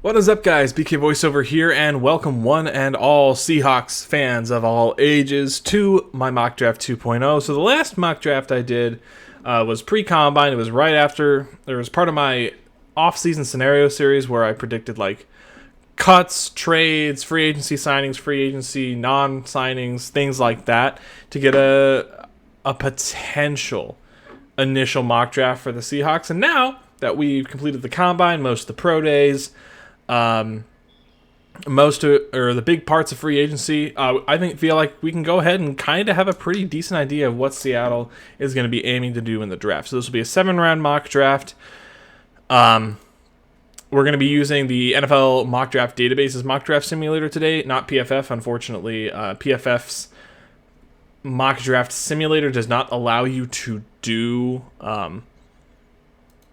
What is up, guys? BK Voiceover here, and welcome one and all Seahawks fans of all ages to my mock draft 2.0. So the last mock draft I did was pre-combine. It was right after, there was part of my off-season scenario series where I predicted like cuts, trades, free agency signings, free agency non-signings, things like that to get a potential initial mock draft for the Seahawks. And now that we've completed the combine, most of the pro days, most or the big parts of free agency, I feel like we can go ahead and kind of have a pretty decent idea of what Seattle is going to be aiming to do in the draft. So this will be a 7-round mock draft. We're going to be using the NFL mock draft database's mock draft simulator today, not PFF. Unfortunately, PFF's mock draft simulator does not allow you to do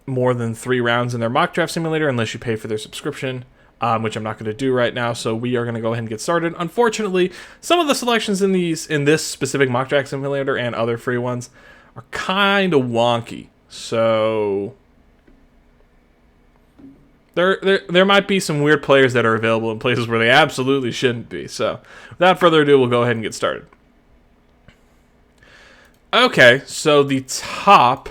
more than 3 rounds in their mock draft simulator unless you pay for their subscription, which I'm not going to do right now. So we are going to go ahead and get started. Unfortunately, some of the selections in this specific mock draft simulator and other free ones are kind of wonky. So there might be some weird players that are available in places where they absolutely shouldn't be. So without further ado, we'll go ahead and get started. Okay, so the top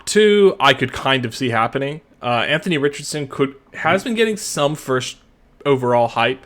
2 I could kind of see happening. Anthony Richardson has been getting some first overall hype,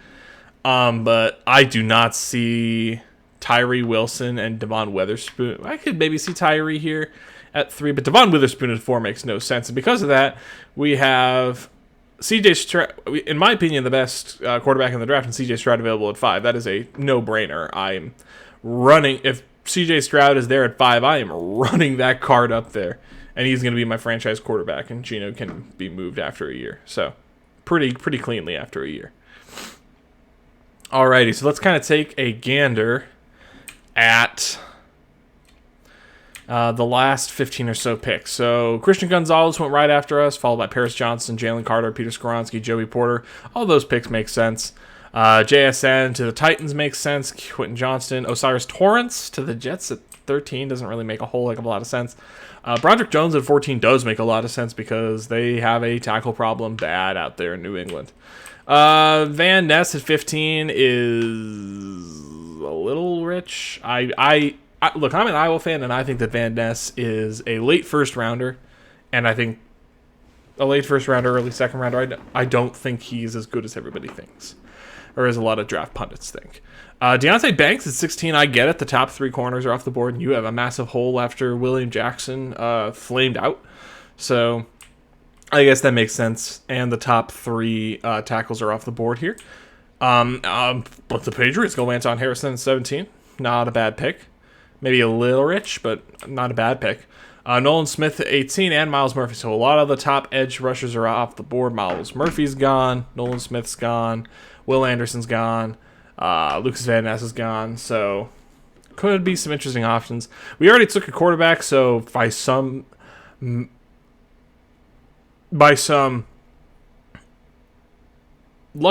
but I do not see Tyree Wilson and Devon Witherspoon. I could maybe see Tyree here at 3, but Devon Witherspoon at 4 makes no sense. And because of that, we have CJ Stroud, in my opinion, the best quarterback in the draft, and CJ Stroud available at 5. That is a no-brainer. I'm running. If CJ Stroud is there at 5, I am running that card up there. And he's going to be my franchise quarterback, and Geno can be moved after a year. So pretty cleanly after a year. Alrighty, so let's kind of take a gander at the last 15 or so picks. So Christian Gonzalez went right after us, followed by Paris Johnson, Jalen Carter, Peter Skoronski, Joey Porter. All those picks make sense. JSN to the Titans makes sense. Quentin Johnston. Osiris Torrance to the Jets at 13 doesn't really make a whole heck of a lot of sense. Broderick Jones at 14 does make a lot of sense because they have a tackle problem bad out there in New England. Van Ness at 15 is a little rich. Look, I'm an Iowa fan, and I think that Van Ness is a late first rounder, and I think a late first rounder, early second rounder. I don't think he's as good as everybody thinks, or as a lot of draft pundits think. Deonte Banks at 16, I get it. The top 3 corners are off the board, and you have a massive hole after William Jackson flamed out. So I guess that makes sense. And the top 3 tackles are off the board here. But the Patriots go Anton Harrison at 17. Not a bad pick. Maybe a little rich, but not a bad pick. Nolan Smith at 18 and Miles Murphy. So a lot of the top edge rushers are off the board. Miles Murphy's gone. Nolan Smith's gone. Will Anderson's gone. Lucas Van Ness is gone, so could be some interesting options. We already took a quarterback, so by some luck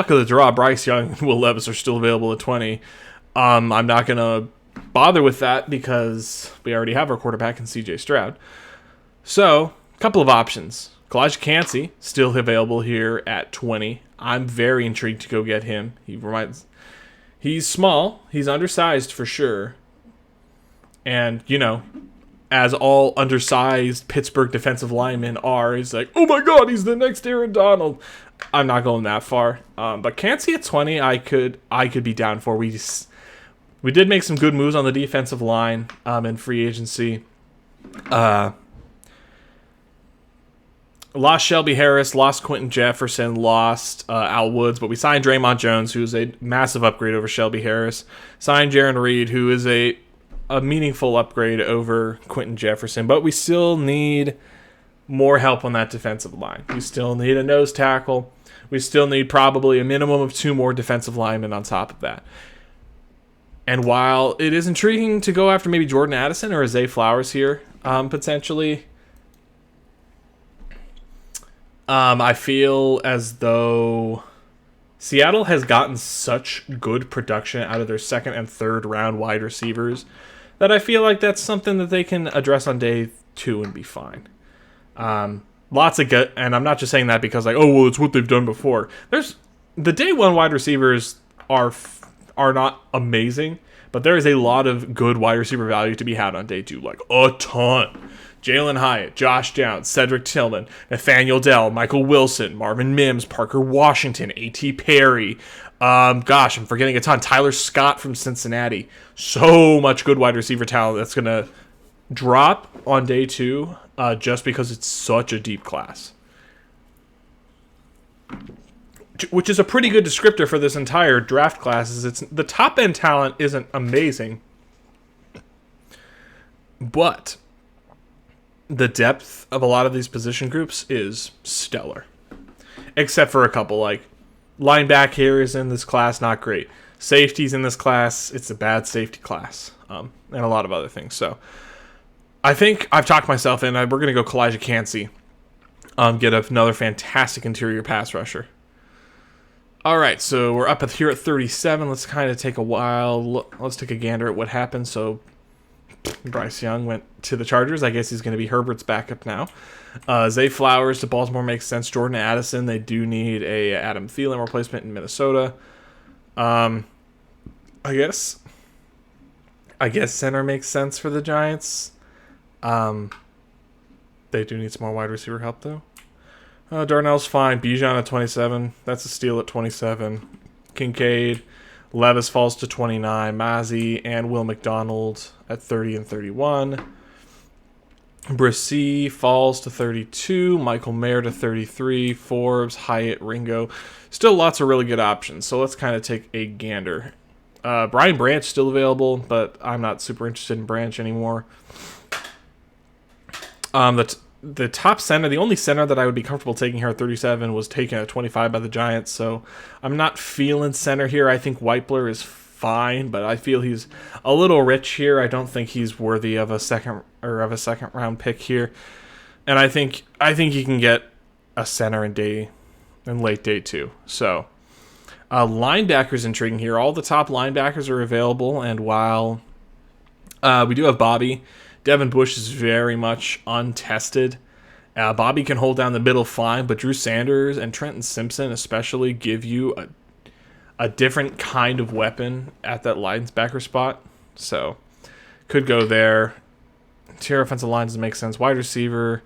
of the draw, Bryce Young and Will Levis are still available at 20. I'm not going to bother with that because we already have our quarterback in CJ Stroud. So, a couple of options. Kalijah Cansey, still available here at 20. I'm very intrigued to go get him. He's small. He's undersized for sure. And, as all undersized Pittsburgh defensive linemen are, he's like, oh my God, he's the next Aaron Donald. I'm not going that far. But Cansey at 20, I could be down for. We did make some good moves on the defensive line in free agency. Lost Shelby Harris, lost Quentin Jefferson, lost Al Woods, but we signed Draymond Jones, who is a massive upgrade over Shelby Harris. Signed Jaron Reed, who is a meaningful upgrade over Quentin Jefferson, but we still need more help on that defensive line. We still need a nose tackle. We still need probably a minimum of 2 more defensive linemen on top of that. And while it is intriguing to go after maybe Jordan Addison or Zay Flowers here, potentially, I feel as though Seattle has gotten such good production out of their 2nd and 3rd round wide receivers that I feel like that's something that they can address on day 2 and be fine. lots of good, and I'm not just saying that because like, oh well, it's what they've done before. There's the day one wide receivers are not amazing, but there is a lot of good wide receiver value to be had on day two, like a ton. Jalen Hyatt, Josh Downs, Cedric Tillman, Nathaniel Dell, Michael Wilson, Marvin Mims, Parker Washington, A.T. Perry. Gosh, I'm forgetting a ton. Tyler Scott from Cincinnati. So much good wide receiver talent that's going to drop on day two just because it's such a deep class. Which is a pretty good descriptor for this entire draft class. Is it's the top end talent isn't amazing, but the depth of a lot of these position groups is stellar. Except for a couple, like linebackers in this class, not great. Safeties in this class, it's a bad safety class, and a lot of other things. So I think I've talked myself in. We're going to go Kalijah Cansey, get another fantastic interior pass rusher. All right, so we're up here at 37. Let's kind of take a while. Let's take a gander at what happened. So Bryce Young went to the Chargers. I guess he's going to be Herbert's backup now. Zay Flowers to Baltimore makes sense. Jordan Addison, they do need a Adam Thielen replacement in Minnesota. I guess center makes sense for the Giants. They do need some more wide receiver help, though. Darnell's fine. Bijan at 27. That's a steal at 27. Kincaid. Levis falls to 29. Mazzy and Will McDonald at 30 and 31. Brissy falls to 32. Michael Mayer to 33. Forbes, Hyatt, Ringo. Still lots of really good options. So let's kind of take a gander. Brian Branch still available, but I'm not super interested in Branch anymore. The top center, the only center that I would be comfortable taking here at 37 was taken at 25 by the Giants, so I'm not feeling center here. I think Weipler is fine, but I feel he's a little rich here. I don't think he's worthy of a second round pick here, and I think you can get a center in late day two. So linebackers intriguing here. All the top linebackers are available, and while we do have Bobby, Devin Bush is very much untested. Bobby can hold down the middle fine, but Drew Sanders and Trenton Simpson especially give you a different kind of weapon at that linebacker spot. So, could go there. Interior offensive line doesn't make sense. Wide receiver,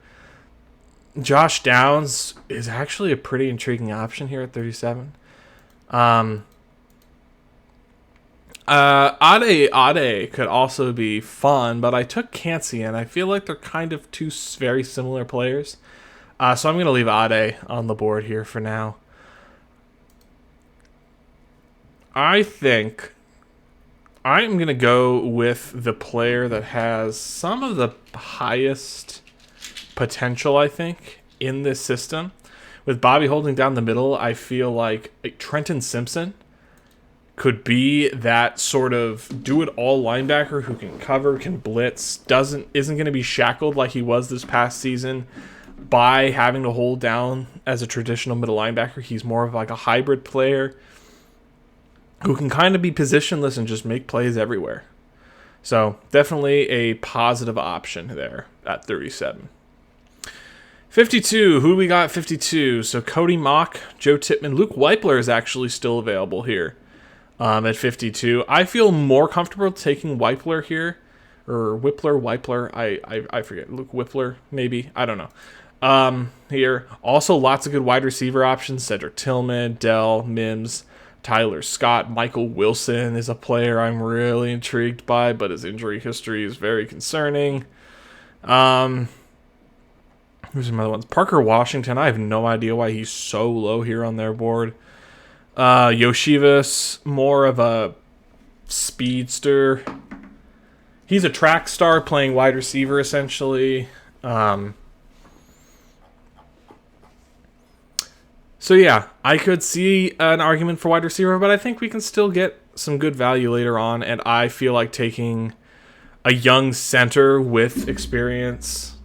Josh Downs is actually a pretty intriguing option here at 37. Ade could also be fun, but I took Cansey, and I feel like they're kind of two very similar players. So I'm going to leave Ade on the board here for now. I think I'm going to go with the player that has some of the highest potential, I think, in this system. With Bobby holding down the middle, I feel like Trenton Simpson could be that sort of do-it-all linebacker who can cover, can blitz, isn't going to be shackled like he was this past season by having to hold down as a traditional middle linebacker. He's more of like a hybrid player who can kind of be positionless and just make plays everywhere. So definitely a positive option there at 37. 52, who do we got at 52? So Cody Mock, Joe Tippmann, Luke Weipler is actually still available here. At 52, I feel more comfortable taking Weipler here, or Weipler. I forget. Luke Whippler, maybe. I don't know. Here, also lots of good wide receiver options: Cedric Tillman, Dell, Mims, Tyler Scott, Michael Wilson is a player I'm really intrigued by, but his injury history is very concerning. Who's some other ones? Parker Washington. I have no idea why he's so low here on their board. Yoshivas, more of a speedster. He's a track star playing wide receiver, essentially. So yeah, I could see an argument for wide receiver, but I think we can still get some good value later on, and I feel like taking a young center with experience.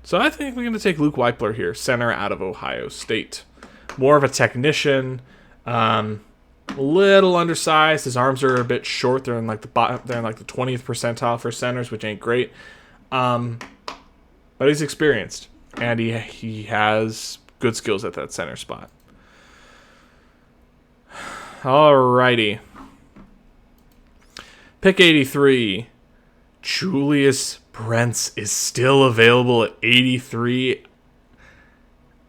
So I think we're going to take Luke Weipler here, center out of Ohio State. More of a technician, a little undersized. His arms are a bit short. They're in like the 20th percentile for centers, which ain't great. But but he's experienced, and he has good skills at that center spot. Alrighty. Pick 83. Julius Brents is still available at 83.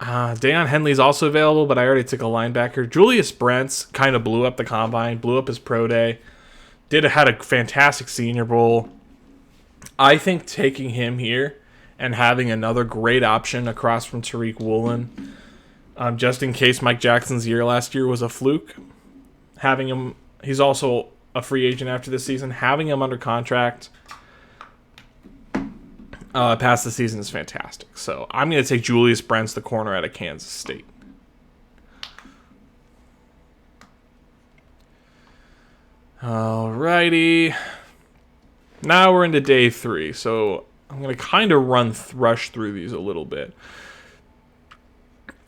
Deion Henley's also available, but I already took a linebacker. Julius Brents kind of blew up the combine, blew up his pro day. Had a fantastic Senior Bowl. I think taking him here and having another great option across from Tariq Woolen, just in case Mike Jackson's year last year was a fluke, having him, he's also a free agent after this season, having him under contract past the season is fantastic. So I'm going to take Julius Brents, the corner out of Kansas State. Alrighty. Now we're into day 3, so I'm going to kind of rush through these a little bit.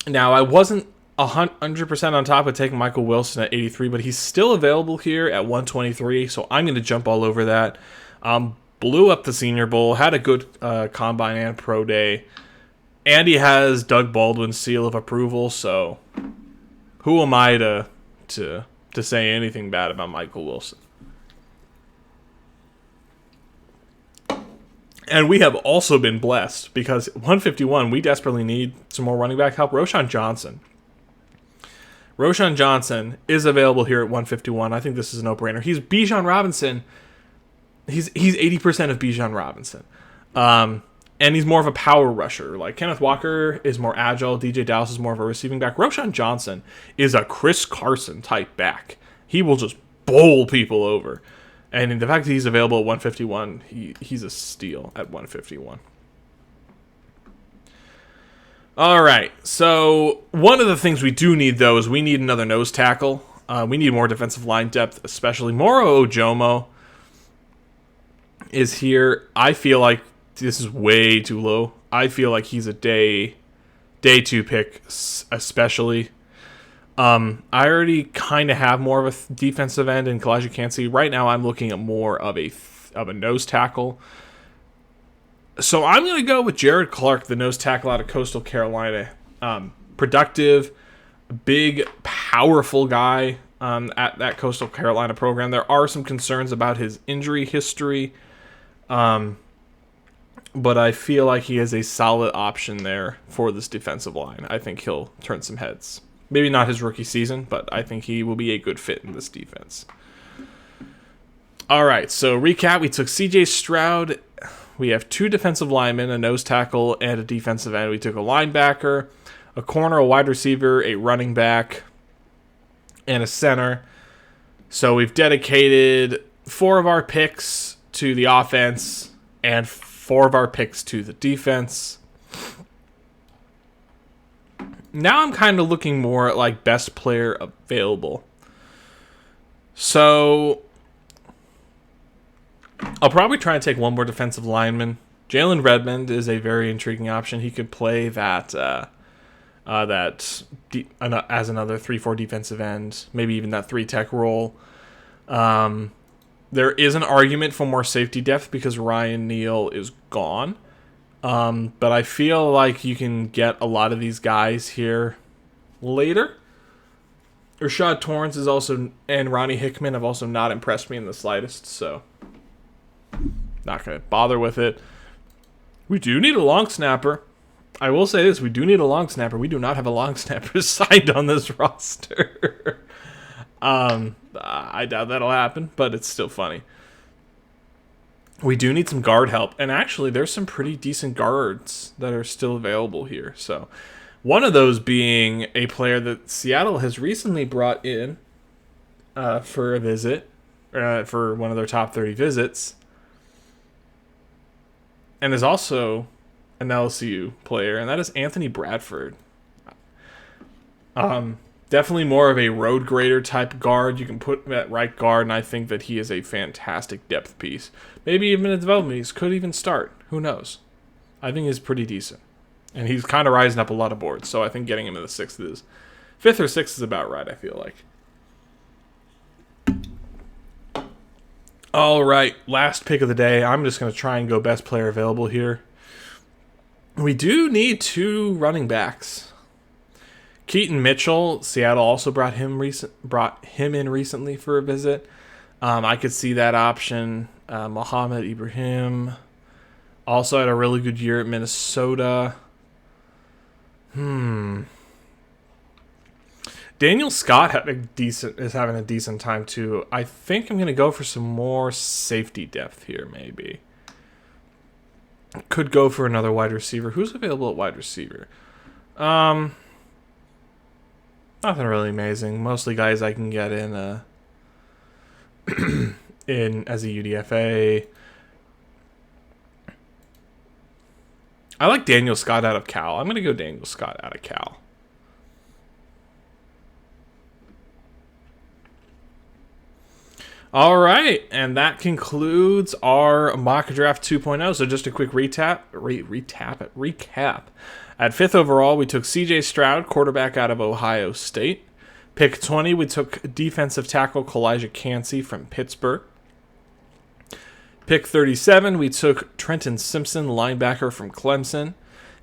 Now, I wasn't 100% on top of taking Michael Wilson at 83, but he's still available here at 123, so I'm going to jump all over that. Blew up the Senior Bowl, had a good combine and pro day, and he has Doug Baldwin's seal of approval, so who am I to say anything bad about Michael Wilson? And we have also been blessed because 151, we desperately need some more running back help. Roschon Johnson is available here at 151. I think this is a no-brainer. He's Bijan Robinson. He's 80% of Bijan Robinson. And he's more of a power rusher. Like Kenneth Walker is more agile. DJ Dallas is more of a receiving back. Roschon Johnson is a Chris Carson type back. He will just bowl people over. And in the fact that he's available at 151, he's a steal at 151. All right, so one of the things we do need, though, is we need another nose tackle. We need more defensive line depth, especially. Moro Ojomo is here. I feel like this is way too low. I feel like he's a day 2 pick, especially. I already kind of have more of a defensive end in Kalijah Kancey. Right now, I'm looking at more of a nose tackle. So I'm going to go with Jared Clark, the nose tackle out of Coastal Carolina. Productive, big, powerful guy at that Coastal Carolina program. There are some concerns about his injury history, but I feel like he is a solid option there for this defensive line. I think he'll turn some heads. Maybe not his rookie season, but I think he will be a good fit in this defense. All right, so recap. We took C.J. Stroud. We have 2 defensive linemen, a nose tackle, and a defensive end. We took a linebacker, a corner, a wide receiver, a running back, and a center. So we've dedicated 4 of our picks to the offense and 4 of our picks to the defense. Now I'm kind of looking more at like best player available. So I'll probably try and take one more defensive lineman. Jalen Redmond is a very intriguing option. He could play that as another 3-4 defensive end, maybe even that 3-tech role. There is an argument for more safety depth because Ryan Neal is gone. But I feel like you can get a lot of these guys here later. Rashad Torrance is also, and Ronnie Hickman have also not impressed me in the slightest, so not going to bother with it. We do need a long snapper. I will say this, we do need a long snapper. We do not have a long snapper signed on this roster. I doubt that'll happen, but it's still funny. We do need some guard help, and actually there's some pretty decent guards that are still available here. So one of those being a player that Seattle has recently brought in for a visit, for one of their top 30 visits, and is also an LSU player, and that is Anthony Bradford. Definitely more of a road grader type guard. You can put him at right guard, and I think that he is a fantastic depth piece. Maybe even a development piece. Could even start. Who knows? I think he's pretty decent. And he's kind of rising up a lot of boards, so I think getting him in the 5th or 6th is about right, I feel like. All right, last pick of the day. I'm just going to try and go best player available here. We do need 2 running backs. Keaton Mitchell, Seattle also brought him in recently for a visit. I could see that option. Mohamed Ibrahim also had a really good year at Minnesota. Daniel Scott is having a decent time too. I think I'm going to go for some more safety depth here, maybe. Could go for another wide receiver. Who's available at wide receiver? Nothing really amazing. Mostly guys I can get in in as a UDFA. I like Daniel Scott out of Cal. I'm going to go Daniel Scott out of Cal. All right, and that concludes our mock draft 2.0. So just a quick recap. At 5th overall, we took C.J. Stroud, quarterback out of Ohio State. Pick 20, we took defensive tackle Kalijah Cansey from Pittsburgh. Pick 37, we took Trenton Simpson, linebacker from Clemson.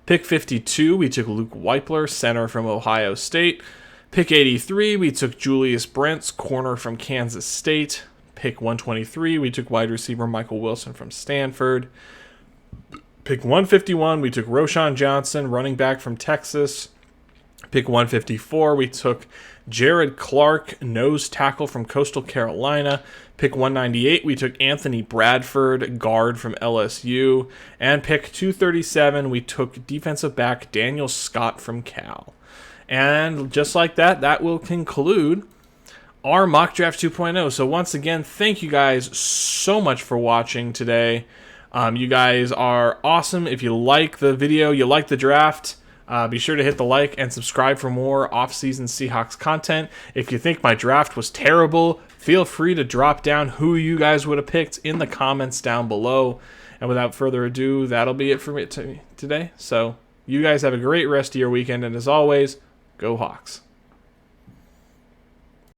Pick 52, we took Luke Weipler, center from Ohio State. Pick 83, we took Julius Brents, corner from Kansas State. Pick 123, we took wide receiver Michael Wilson from Stanford. Pick 151, we took Roschon Johnson, running back from Texas. Pick 154, we took Jared Clark, nose tackle from Coastal Carolina. Pick 198, we took Anthony Bradford, guard from LSU. And pick 237, we took defensive back Daniel Scott from Cal. And just like that, that will conclude our mock draft 2.0. So once again, thank you guys so much for watching today. You guys are awesome. If you like the video, you like the draft, be sure to hit the like and subscribe for more off-season Seahawks content. If you think my draft was terrible, feel free to drop down who you guys would have picked in the comments down below. And without further ado, that'll be it for me today. So you guys have a great rest of your weekend, and as always, go Hawks.